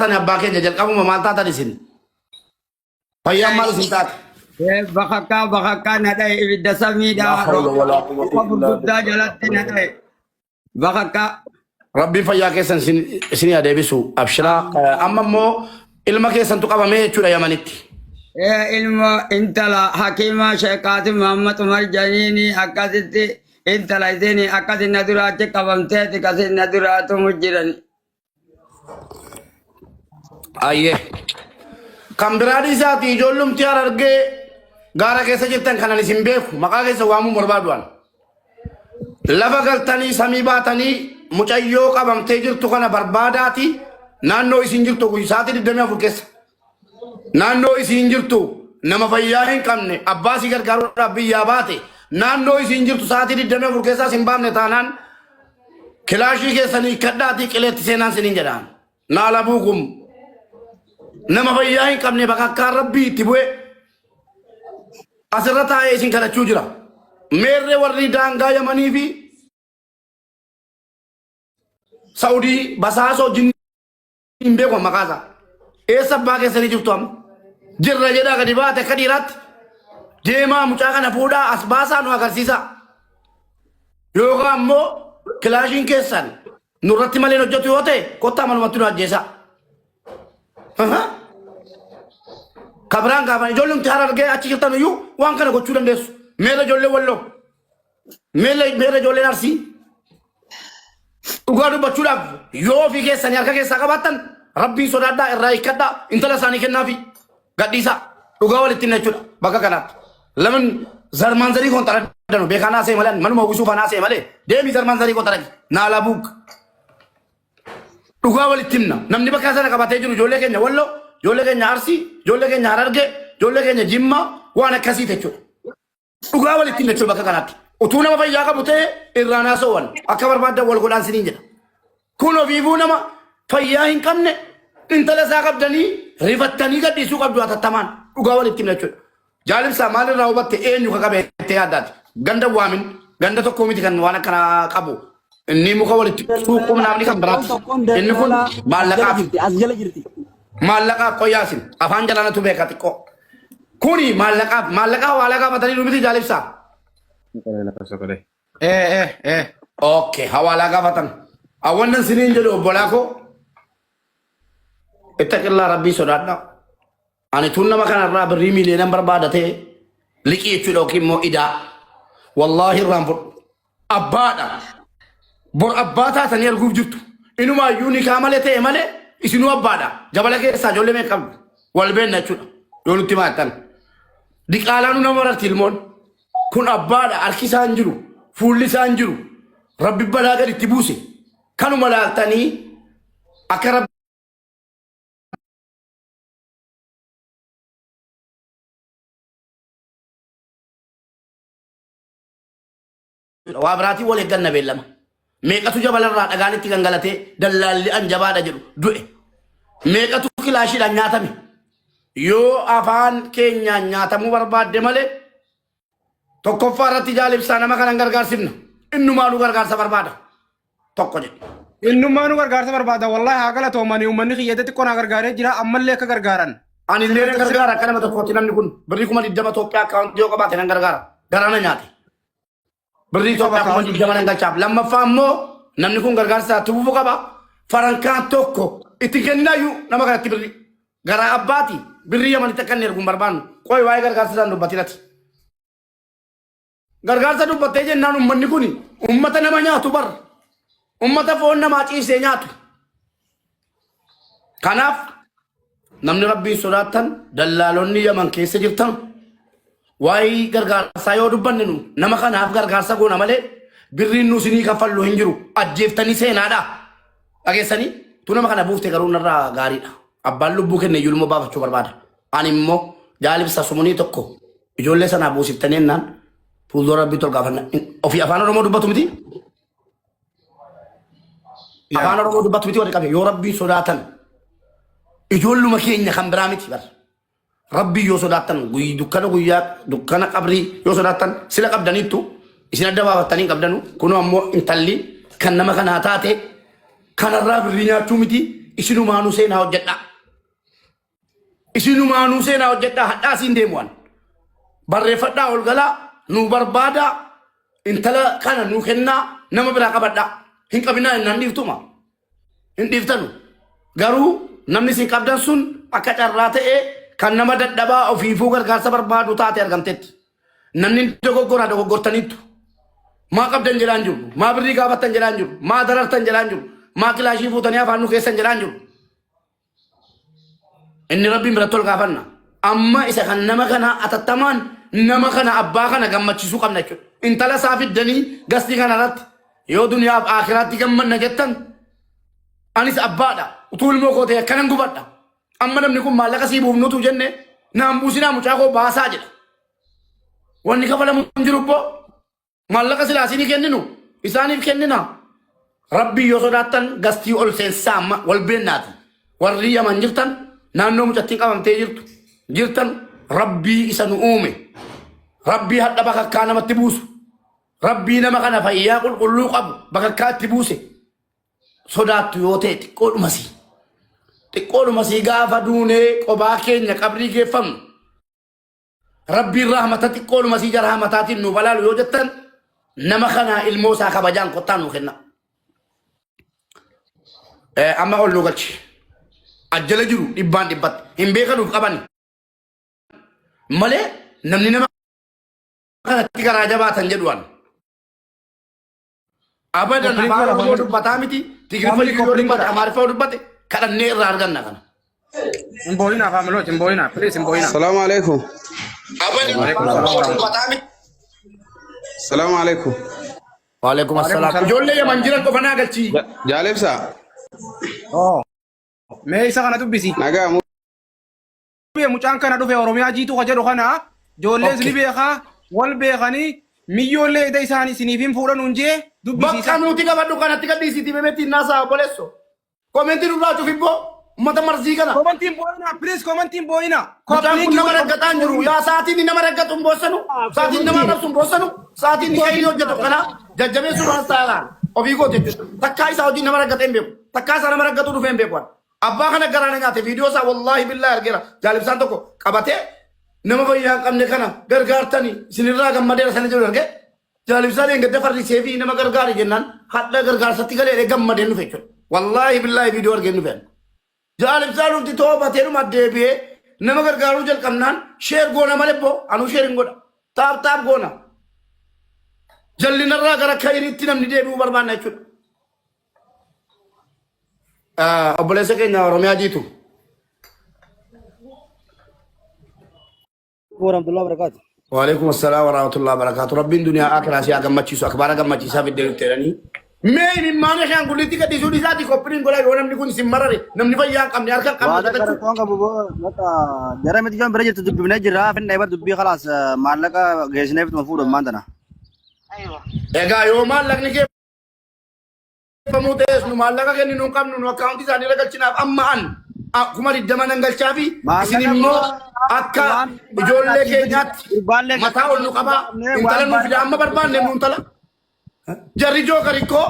أنا باكين جل كم ما تاتا ديسين فيا ما سنتات bakaka nadai ibidda لا samida حول ولا قوة إلا gudda بالله jalatti nadai bakaka ربي فيا كيسن سني أديبسو أبشرا أما مو إلما كيسن تقابا مي تشولا يمانيتي ilmo intala hakima sheekati Muhammad Umar Janini akkasitti intala isini akkasin na duraatti qabamteeti kasin na duraatu mujjiran أيه كم برادي ساتي جولم تيار أرجع غارا كيسة جتن خنا نسيمبيك مكا كيسة وامو مربادوان لفا قلتني سميبا تني مچايو قبم تيجر تخنا برباداتي نانو إسنجر تو كوي ساتي الدنيا فكيس نانو إسنجر تو نما فياهن كمني أباسي غرغارو ربي ياباتي نانو إسنجر تو ساتي الدنيا فكيسا سنبام نتانان كلاشي كيساني كداتي كليت سينان سنين نالبوكم نما فياهن كمني بقى كاربي تبوي أسرتا إيشين كلا تشوجرا ميرة ورّي دانغا يماني في سعودي بساسو جن بيكو مكازا إيه سب باقي سني جبتهم جرّا جدا كديبات كديرات جيما مچاكا نفودا أسباسا نو أكرسيسا يوغا مو كلاشين كيسان نورتي مالي نجوتي هوتي كوتا مالواتي نو أجيسا كبران كابان جولم تهار أرجع أشي كتانو يو وان كنا كوچودن ديس ميلا جولة واللو ميلا جولة نارسي ugaadu bachuudhaaf yoo fi keessan harka keessaa qabaattan rabbiin sodaadhaa irraa hiikkadhaa intala isaanii kennaafi gadhiisa dhugaa walitti hin jechuudha bakka kanaatti laman zarmaan zarii koon taradhanu beekanaa see malee manuma uwwisuu fanaa see malee deemii zarmaan zarii koon taradhi naala buug dhugaa walitti himna namni bakka sana qabatee jiru ijoollee keenya wallo ijoollee keenya arsii ijoollee keenya hararge ijoollee keenya jimma waan akkasii jechuudha dhugaa walitti himna jechuudha bakka kanaatti utuu nama fayyaa qabu ta'e irraa naasawwan akka barbaaddan wal godhaan siniin jedha kun ofiifuu nama fayyaa hin qabne intala isaa qabdanii rifattanii gadhiisuu qabdu hatattamaan dhugaa walitti himna jechuudha jaalimsaa maalirraa hubatte eenyu ka qabeettee yaaddaati ganda waamin ganda tokko miti kan waan akkana qabu inni muka walitti suuquun namni kan biraati inni kun maallaqaaf qoyyaasin afaan jalaanatu beeka xiqqoo kuni maallaqaa waa laqaafatanii dhumiti jaalimsaa Oke, hawala gafatan. Awan sinin jadi obolako. Ittaqillah rabbi sodadna. Ani tunna makan arra berimi le number badate. Liki chudo kimmo ida. Wallahi rambut. Abada. Bor abata taniyal guf juttu. Inuma yuni kamalete emale isinu abada. Jabalake sa jolle me kam. Walben na chudo. Yolutti matan. Diqalanu namara tilmon. Kun abbaadha harki isaan jiru fuulli isaan jiru rabbi balaa gad itti buuse kanuma laaltanii akka rabbi waa biraatii wal eegganna beellama meeqatu jabalarraa dhagaanitti gangalatee dallaalli an jabaadha jedhu du'e meeqatu kilaashiidhaan nyaatame yoo afaan keenyaan nyaatamuu barbaadde malee tokkoffaa irratti jaalibsaa nama kanan gargaarsifna innumaa nu gargaarsa barbaada tokko jedhe innumaa nu gargaarsa barbaada wallahi haa galatoomanii uummanni kiyyatetti qonaa gargaaree jira ammallee akka gargaaran ani illee nan gargaara akka nama tokkotti namni kun birrii 20 Itoophiyaa akkaawuntii yoo qabaate nan gargaara garaana nyaate birrii Itoophiyaa 20 nan galchaaf lammaffaa immoo namni kun gargaarsa tubuufu qaba farankaan tokko itti kennaayyuu nama kanatti birrii garaa abbaati birrii yamanitti akka inni erguun barbaannu qoy waa'ee gargaarsa isaan dubbatinati gargaarsa dubbattee jennaan ummanni kun ummata nama nyaatu bar ummata foon namaa ciisee nyaatu kanaaf namni rabbiin sodaattan dallaalonni yaman keessa jirtan waa'ee gargaarsaa yoo dubbanne nu nama kanaaf gargaarsa goona malee birriin nu sinii kaffallu hin jiru ajjeeftanii seenaadha dhageessanii tu nama kana buufte garuu narraa gaariidha abbaan lubbuu kenne iyyuu ilmoo baafachuu barbaada ani immoo jaalibsa sumunii tokko ijoollee sanaa buusiftanii ennaan fuuldura rabbii tol gaafanna ofii afaan oromoo dubbatu miti afaan oromoo dubbatu miti wali qabe yoo rabbii sodaatan ijoolluma keenya kan biraa miti bar rabbii yoo sodaatan dukkana qabrii yoo sodaatan sila qabdaniittu isin adda baafattanii qabdanu kunu ammoo intalli kan nama kanaa taate kanarraa birrii nyaachuu miti isinumaanuu seenaa hojjedha. Isinumaanuu seenaa hojjedha hadhaa siin deemuwan. Barreeffadhaa ol galaa nuu barbaada intala kana nuu kennaa nama biraa qabadha. Hin qabinaa hin dhiiftuma. Hin dhiiftanu. Garuu namni isin qabdan sun akka carraa ta'ee kan nama dadhabaa ofiifuu gargaarsa barbaadu taate argamtetti. Namni dogoggortaniittu. Maa qabdan jedhaan jiru. Maa birrii gaafattan jedhaan jiru. Maa darartan jedhaan jiru. Maa kilaashii fuutanii afaan nu keessan jedhaan jiru. Inni rabbiin biratti ol gaafanna. Amma isa kan nama kana atattamaan nama kana abbaa kana gammachiisuu qabna jechuudha. Intala isaa fiddanii gastii kana irratti yoo duniyaaf akhiraatti gammanna jettan anis abbaadha. Utuu ilmoo koo ta'e akkanan gubadha. Amma namni kun maallaqa sii buufnutu jenne naan buusinaa mucaa koo baasaa jedha. Wanni kafalamu hin jiru boo maallaqa silaa siinii kenninu isaaniif kennina. Rabbii yoo sodaattan gastii ol seensaa amma wal beennaati. Warri yaman jirtan naannoo mucattiin qabamtee jirtan rabbii isa nu uume. Rabbii hadha bakakkaa namatti buusu. Rabbii nama kana fayyaa qulqulluu qabu bakakkaa itti buuse. Sodaattu yoo ta'e xiqqoodhumasii. Xiqqoodhumasii gaafa duunee qobaa keenya qabrii geeffamnu. Rabbiin rahmata xiqqoodhumasii jara hamataatiin nu balaalu yoo jettan nama kana ilmoo isaa kabajaan kottaan nu kenna. Amma ol nu galchi. Ajjala jiru dhibbaan dhibbatti. Hin beekanuuf qaban. Malee namni nama kanatti garaa jabaatan jedhuwan. Abadan afaan Oromoo dubbataa miti. Tigirfaa yoo dubbate Amaariffaa yoo dubbate kadhannee irraa arganna kana. Imboolina faamilooti imboolina please imboolina. Salaamu alaikum. Abadan afaan Oromoo dubbataa miti. Salaamu alaikum. Waalaikum assalaam. Ijoollee yaman jiran qofa naa galchi. Jaalebsa. Oh. Mee isa kana dubbisi. Nagaa mu. Mucaan kana dhufe Oromiyaa jiitu ka jedhu kana ijoolleen ni beekaa wal beekanii miyyoolee ida isaanii isiniifin fuudhan hunjee dubbisiisa. Bakka nuti qabadhu kanatti gadhiisiti bebeetti naasaa bolesso. Komentii nurraa cufibboo ummata marzii kana. Komantiin boo'ina please komantiin boo'ina. Mucaan kun nama raggataan jiru yaa sa'aatiin nama raggatu hin boossanu sa'aatiin nama arrabsu hin boossanu sa'aatiin ishee hojjetu kana jajjabeessuu waan ta'an ofii goote jechuudha. Takkaa isaa hojii nama raggate hin beeku takkaa isaa nama raggatu dhufee hin beeku. Abbaa kana garaana nyaate viidiyoo isaa wallaahi billaa argeera jaalibsaan tokko qabatee nama fayyaa hin qabne kana gargaartanii isinirraa gammadeera sana jiru arge jaalibsaan eeggadde farrisee fi nama gargaari jennaan hadha gargaarsatti galee gammadeen dhufe jechuudha. Wallaahi billaahi viidiyoo argeen dhufe. Jaalibsaan nuti toobatee dhuma deebi'ee nama gargaaruu jalqabnaan sheer goona malee boo anuu sheer hin godha taap goona. Jallinarraa gara kayiriitti namni deebi'uu barbaanna jechuudha. Obboleessa keenya Oromiyaa jiitu. warahmatullahi wabarakatuh. Waalaikum assalam warahmatullahi wabarakatuh. Rabbiin duniyaa akhiraa si gammachiisu akbaara gammachiisaa fiddee nutti jedhanii. Mee imimmaan isheen gullitti gadhiisuu isaati koppiriin godhaa yoo namni kun isin marare namni fayyaa hin qabne harka hin qabne. Waada gara toonga bubo mata jara miti joon bira jirtu dubbifnee jirra finna ibar dubbii khalaas maallaqa geessineef tuma fuudhu ammaan tana. Egaa yoo maallaqni kee famu ta'es nu maallaqa kenni nu qabnu nu akkaawuntii isaanii irra galchinaaf amma an akkuma diddama nan galchaa fi isin immoo akka ijoollee keenyaatti mataa ol nu qabaa intala nu fida amma barbaanne nu intala. Jarri jookarikoo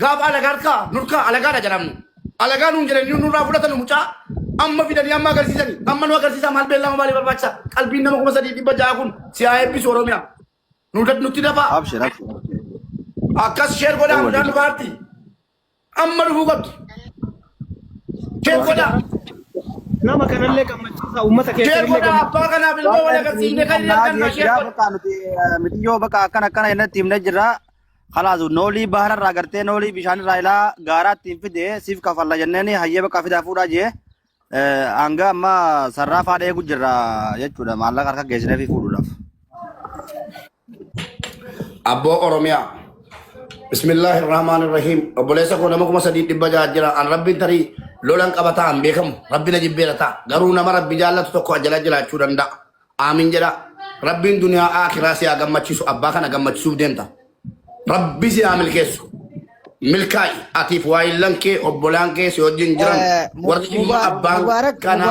gaafa alagaa harkaa nurkaa alagaadha jedhamnu. Alagaa nuun jedhanii nurraa fudhatan mucaa amma fidanii amma agarsiisanii amma nu agarsiisaa maal beellama maalii barbaachisa qalbiin nama 3,600 kun si haa eebbisu Oromiyaa. Nuti dafaa. Abshir. Akkas sheer godhaa midhaan dhugaatti. Amma dhufuu qabdi. Sheer godhaa. Nama kanallee gammachiisa uummata Sheer keessatti godhaa abbaa kanaaf ilmoo wal agarsiisne kan inni akka sheer godhaa. Miti yoo bakka akkana jennatti himnee jirra. Khalaas noolii bahararraa gartee noolii bishaanirraa ilaa gaaraatti hin fide siif kafalla jenneen hayyee bakka fidaa fuudhaa jee hanga amma sarraa faadhee eegu jirra jechuudha maallaqa harka geessinee fi fuudhuudhaaf. Abboo Oromiyaa. Bismillahirrahmanirrahim. Obboleessa koo nama 3,600 jira. An rabbiin tarii lolan qabataa hin beekamu. Rabbi na jibbeera ta'a. Garuu nama rabbi jaallatu tokko ajala jiraachuu danda'a. Aamin jedha. Rabbiin duniyaa akhiraa si haa gammachiisu. Abbaa kana gammachiisuuf deemta. Rabbi si haa milkeessu. Milkaa'i atiif waayillan kee obbolaan kee si wajjin jiran warri immoo abbaan kana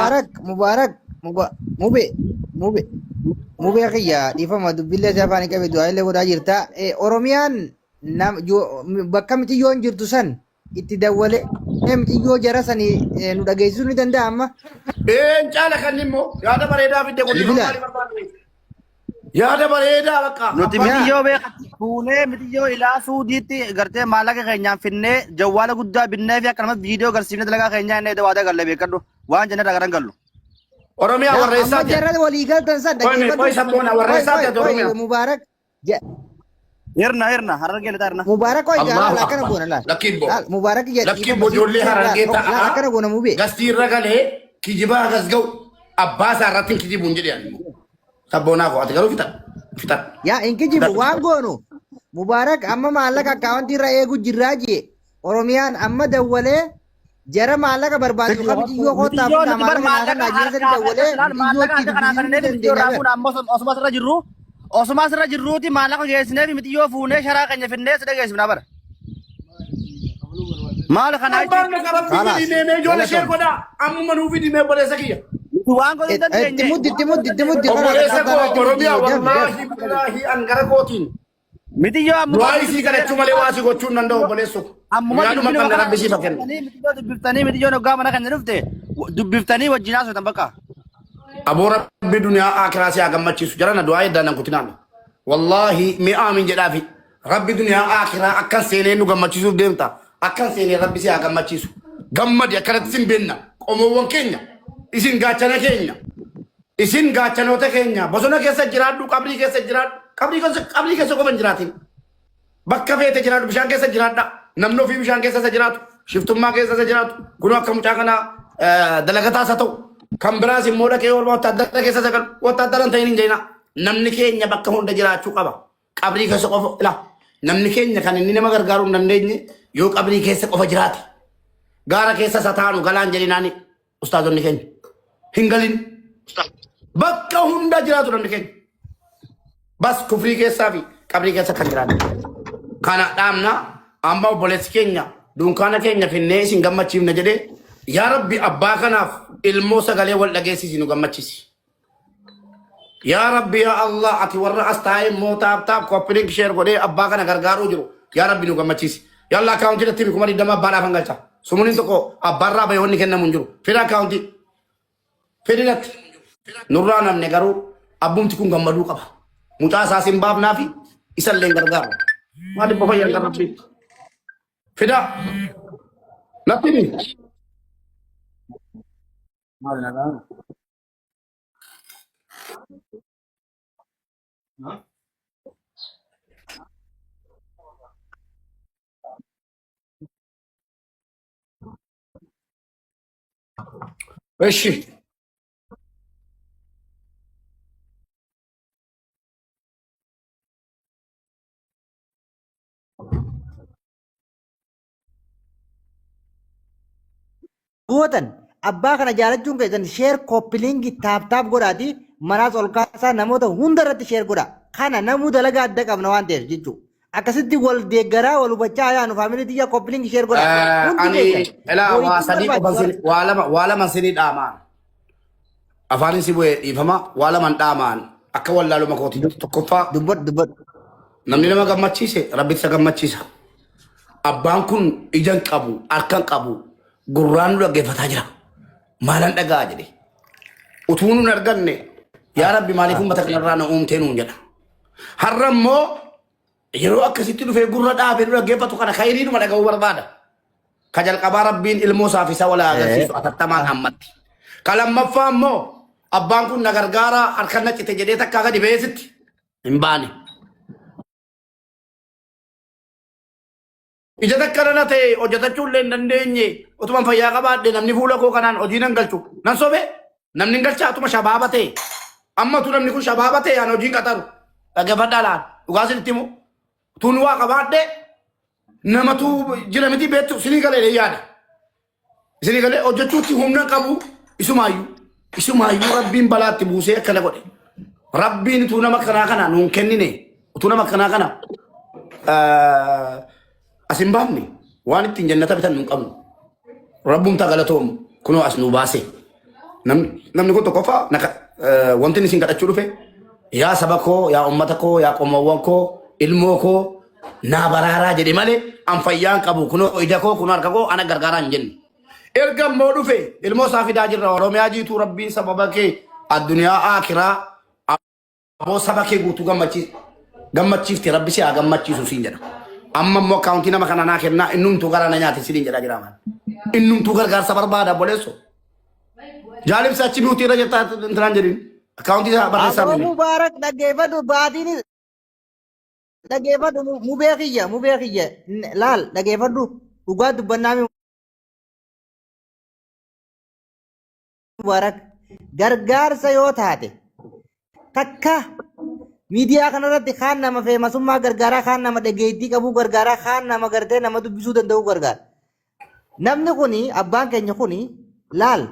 Mubee kiyya dhiifama dubbillee isaa afaan qabe du'aa illee godhaa jirta. Oromiyaan bakka miti yoo hin jirtu san itti dawwale Xiyyoo jara sanii nu dhageessisuu ni danda'a amma. Caala kan immoo yaada bareedaa fidde qolli Bilbila. maali barbaadu? Yaada bareedaa bakka. Nuti mitiyyoo beekatti fuunee mitiyyoo ilaa suudiitti gartee maallaqa keenyaan finnee jawwaala guddaa binnee fi akkasumas viidiyoo garsiifnee dalagaa keenyaa inni waadaa galle beekadhu waan jennee dhagaran gallu. Oromiyaa warreessaa Amma jarra walii galtan san Qoy sabboona warreessaa jedhu Oromiyaa. Mubaarak. Hirna harargee lixa hirna. Mubaarak hoy Allahu gaala akkana Akbar. goona laal. Lakkibbo. Laal Mubaarak jedha. Lakkibbo ijoollee harargee ta'a. Akkana goona mubee. Gastii irra galee kijibaa gas ga'u abbaa isaa irratti hin kijibuun jedhe ani. Sabboonaa koo ati garuu fitan. Yaa inki jibu waan goonu. Mubaarak amma maallaqa akkaawwantii irra eegu jirraa jee. Oromiyaan amma dawwalee jara maallaqa barbaadu qabdi yoo kootaa Mitiyyoo fuudhaa nuti bar maallaqa maallaqa Naajeeriyaa sadi dawwalee maallaqa biyyootti kanaa kanneen mitiyyoo dandeenya. raafuun ammoo osuma asirra jirru osuma asirra jirruuti maallaqa geessinee fi mitiyyoo fuunee sharaa keenya finnee si dhageessifna bara. Maal kanaa Abbaan nagarratti fi deemee ijoollee ishee godhaa ammuma nuufi dhimee obboleessa kiyya. waan godhuu dandeenye. Itti muddi Obboleessa koo Oromiyaa wallaahi billaahi angara kootiin. Mitiyyoo amma Waa isii kadhachuu malee waa si gochuu hin danda'u obboleessu. Yaaduma kan gara bisii fakkenna. mitiyyoo dubbiftanii mitiyyoo hoggaa mana keenya dhufte dubbiftanii wajjin haasoftan bakka. Aboora rabbi duniyaa akiraa si haa gammachiisu jarana du'aa eddaan nan kutinaan. Wallaahi mi'aa min jedhaafi rabbi duniyaa akiraa akkan seenee nu gammachiisuuf deemta. Akkan seenee rabbi si haa gammachiisu. Gammadi akkanatti sin beenna qomoowwan keenya isin gaachana keenya isin gaachanoota keenya bosona keessa jiraadhu qabrii keessa jiraadhu qabrii keessa qofa hin jiraatin. Bakka feete jiraadhu bishaan keessa jiraadha namni ofii bishaan keessa isa jiraatu shiftummaa keessa isa jiraatu kunoo akka mucaa kanaa dalagataas haa ta'u. Kan biraas immoo dhaqee oolmaa wattaaddara keessa isa galu wattaaddara hin ta'in hin jeenaa. Namni keenya bakka hunda jiraachuu qaba. Qabrii keessa qofa ila namni keenya kan inni nama gargaaruu hin dandeenye yoo qabrii keessa qofa jiraate. Gaara keessa isa taanu galaan jedhinaani ustaazonni keenya. Hin galin. Bakka hunda jiraatu namni keenya. Bas kufrii keessaa fi qabrii keessa kan jiraatu. Kana dhaamna amma obboleessi keenya dunkaana keenya finnee isin gammachiifna jedhee yaa rabbi abbaa kanaaf ilmoo sagalee wal dhageessisi nu gammachiisi. Yaa rabbi yaa Allah ati warra as taa'ee immoo taap koppiliin sheer godhee abbaa kana gargaaruu jiru yaa rabbi nu gammachiisi. Yalla akaawuntii irratti kuma 20 abbaadhaaf hangalcha. Sumunin tokko abbaarraa bahee wanni kennamu hin jiru. Fedha akaawuntii. Fedhinatti. Nurraa namne garuu abbumti kun gammaduu qaba. Mucaa isaas hin baafnaa fi isallee hin gargaaru. Maal dhibba fayyaa hin rabbi. Fida. Natti himi. Maal nagaa? እሺ gootan abbaa kana jaalachuun keessan sheer koppiliingi taap godhaati manaas ol kaasaa namoota hunda irratti sheer godha kana namuu dalagaa adda qabna waan ta'eef jechuudha. Akkasitti wal deeggaraa wal hubachaa yaanu faamilii xiyyaa koppiliingi sheer godha. ani elaa waa sadii qoban waa lama sinii dhaamaan afaanin si bu'ee dhiifama waa laman dhaamaan akka wallaaluma kooti tokkoffaa Dubbad. namni nama gammachiise rabbitti isa gammachiisa. Abbaan kun ijaan qabu harkaan qabu gurraan nu dhaggeeffataa jira. Maalan dhagaa jedhe. Utuu nun arganne yaa rabbi maaliif uummata kanarraa na uumtee nuun jedha. Har'a immoo yeroo akkasitti dhufee gurra dhaabee nu dhaggeeffatu kana khayriidhuma dhaga'uu barbaada. Ka jalqabaa rabbiin ilmoo isaaf isa wal agarsiisu atattamaan ammatti. Ka lammaffaa immoo abbaan kun na gargaara harkaan na cite jedhee takkaa gadi beesitti hin baane. Ija takkana na ta'e hojjetachuu illee hin dandeenye utuman fayyaa qabaadhe namni fuula koo kanaan hojii nan galchu nan sobe namni hin galchaa atuma shabaaba ta'e ammatu namni kun shabaaba ta'e aan hojii qaxaru dhaggeeffadhaa laan dhugaa sinitti himu tun waa qabaadhe namatu jira miti beektu sinii galee yaada isinii galee hojjechuutti humna qabu isumaayyuu rabbiin balaatti buusee akkana godhe rabbiin utuu nama kanaa kana nuun kennine utuu nama kanaa kana asin baafne waan ittiin jannata bitan nun qabnu rabbumtaa galatoomu kunoo as nu baase namni kun tokkoffaa wanti isin kadhachuu dhufe yaa saba koo yaa ummata koo yaa qomoowwan koo ilmoo koo naa baraaraa jedhe malee an fayyaan qabu kunoo ija koo kunoo harka koo ana gargaaraa hin jenne. Erga immoo dhufe ilmoo isaa fidaa jirra Oromiyaa jiituu rabbiin sababa kee addunyaa akiraa aboo saba kee guutuu gammachiifte rabbi si haa gammachiisu siin jedha. Amma immoo akkaawuntii nama kana naa kennaa innumtuu gara na nyaate siin jedha jira maal. Innumtuu gargaarsa barbaada boleesso. Jaalibsa achi biutii irra jettaa intiraan jedhin akkaawuntii isaa barreessaa Aboo bini. Mubaarak dhaggeeffadhu baatiinis dhaggeeffadhu mubeekiyya laal dhaggeeffadhu dhugaa dubbannaa Mubaarak gargaarsa yoo taate takka miidiyaa kanarratti kaan nama feemasummaa gargaaraa kaan nama dhageettii qabuu gargaaraa kaan nama gartee nama dubbisuu danda'u gargaara. Namni kuni abbaan keenya kuni laal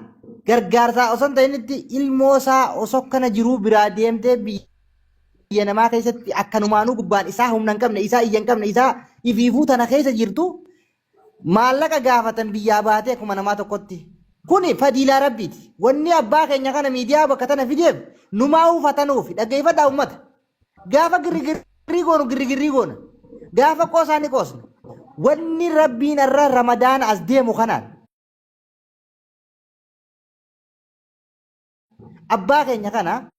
gargaarsaa osoo hin ta'initti ilmoo isaa osoo kana jiruu biraa deemtee biyya namaa keessatti akkanumaanuu gubbaan isaa humna hin qabne isaa iyya hin qabne isaa ifiifuu tana keessa jirtu maallaqa gaafatan biyyaa baatee akkuma namaa tokkotti. Kuni fadiilaa rabbiiti. Wanni abbaa keenya kana miidiyaa bakka tana fideef numaa uffatanuufi dhaggeeffadhaa uummata. Gaafa girrigirrii goonu girrigirrii goona. Gaafa qoosaa ni qoosna. Wanni rabbiin irra ramadaana as deemu kanaan. Abbaa keenya kana